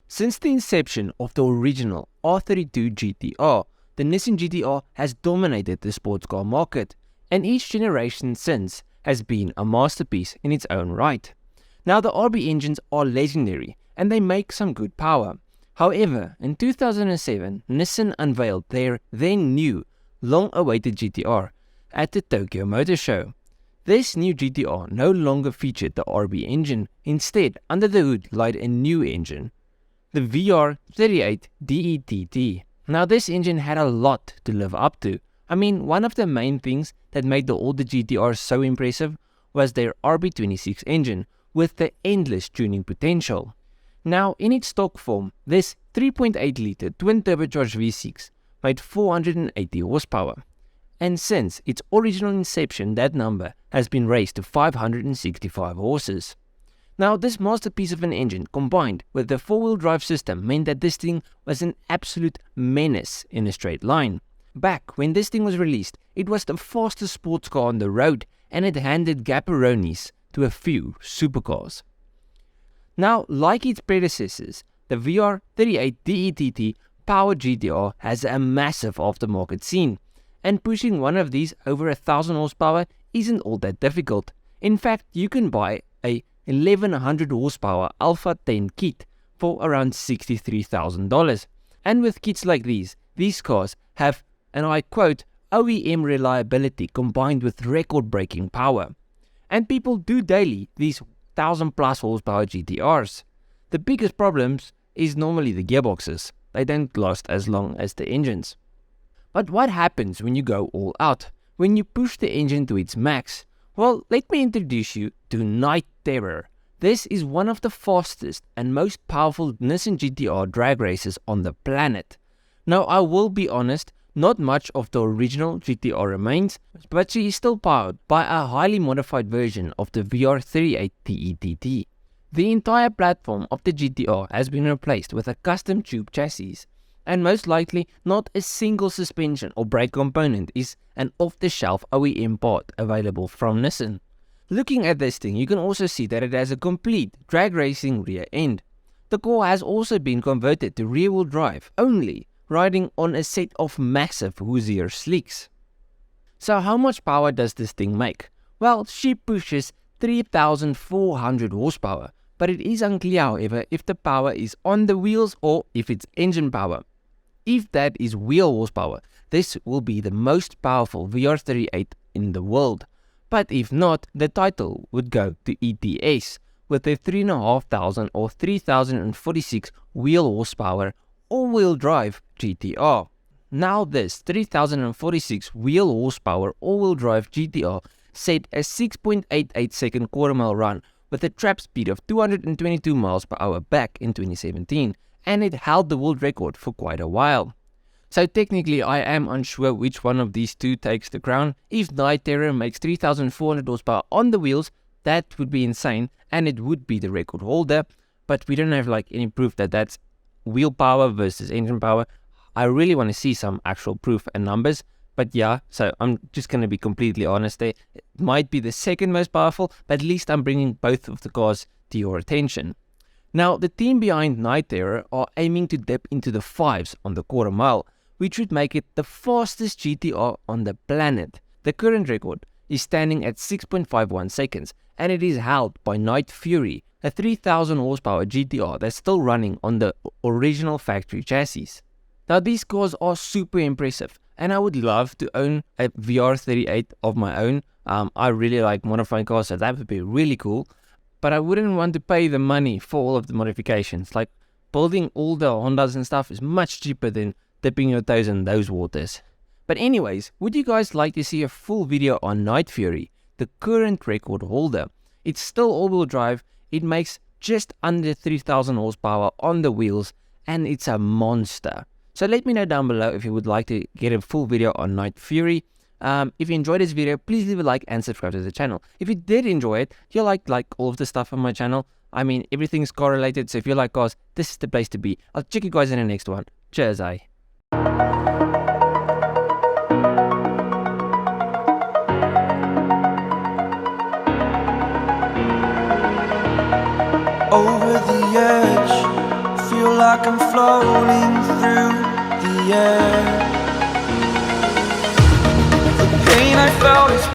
Since the inception of the original R32 GTR, the Nissan GTR has dominated the sports car market, and each generation since has been a masterpiece in its own right. Now the RB engines are legendary and they make some good power. However, in 2007, Nissan unveiled their then new, long-awaited GTR at the Tokyo Motor Show. This new GTR no longer featured the RB engine. Instead, under the hood lied a new engine, the VR38DETT. Now this engine had a lot to live up to. I mean, one of the main things that made the older GTRs so impressive was their RB26 engine with the endless tuning potential. Now, in its stock form, this 3.8-litre twin-turbocharged V6 made 480 horsepower. And since its original inception, that number has been raised to 565 horses. Now, this masterpiece of an engine combined with the four-wheel drive system meant that this thing was an absolute menace in a straight line. Back when this thing was released, it was the fastest sports car on the road, and it handed gaparonis to a few supercars. Now, like its predecessors, the VR38DETT Power GTR has a massive aftermarket scene, and pushing one of these over 1000 horsepower isn't all that difficult. In fact, you can buy a 1100 horsepower Alpha 10 kit for around $63,000. And with kits like these cars have, and I quote, OEM reliability combined with record-breaking power. And people do daily these 1000 plus horsepower GTRs. The biggest problems is normally the gearboxes. They don't last as long as the engines. But what happens when you go all out? When you push the engine to its max? Well, let me introduce you to Night Terror. This is one of the fastest and most powerful Nissan GTR drag races on the planet. Now, I will be honest, not much of the original GTR remains, but she is still powered by a highly modified version of the VR38DETT. The entire platform of the GTR has been replaced with a custom tube chassis, and most likely not a single suspension or brake component is an off-the-shelf OEM part available from Nissan. Looking at this thing, you can also see that it has a complete drag racing rear end. The car has also been converted to rear-wheel drive only, riding on a set of massive Hoosier slicks. So how much power does this thing make? Well, she pushes 3,400 horsepower, but it is unclear, however, if the power is on the wheels or if it's engine power. If that is wheel horsepower, this will be the most powerful VR38 in the world. But if not, the title would go to ETS with a 3,500 or 3,046 wheel horsepower all-wheel drive GTR. Now this 3,046 wheel horsepower all-wheel drive GTR set a 6.88 second quarter-mile run with a trap speed of 222 miles per hour back in 2017, and it held the world record for quite a while. So technically I am unsure which one of these two takes the crown. If Night Terror makes 3,400 horsepower on the wheels, that would be insane and it would be the record holder, but we don't have any proof that that's wheel power versus engine power. I really want to see some actual proof and numbers, but yeah, so I'm just going to be completely honest there. It might be the second most powerful, but at least I'm bringing both of the cars to your attention. Now, the team behind Night Terror are aiming to dip into the 5s on the quarter mile, which would make it the fastest GTR on the planet. The current record is standing at 6.51 seconds, and it is held by Night Fury, a 3,000 horsepower GTR that's still running on the original factory chassis. Now, these cars are super impressive, and I would love to own a VR38 of my own. I really like modifying cars, so that would be really cool. But I wouldn't want to pay the money for all of the modifications. Like, building all the Hondas and stuff is much cheaper than dipping your toes in those waters. But anyways, would you guys like to see a full video on Night Fury, the current record holder? It's still all-wheel drive, it makes just under 3,000 horsepower on the wheels, and it's a monster. So let me know down below if you would like to get a full video on Night Fury. If you enjoyed this video, please leave a like and subscribe to the channel. If you did enjoy it, you like all of the stuff on my channel. I mean, everything's correlated, so if you like cars, this is the place to be. I'll check you guys in the next one. Cheers, Over the edge, feel like I'm floating through the air. The pain I felt is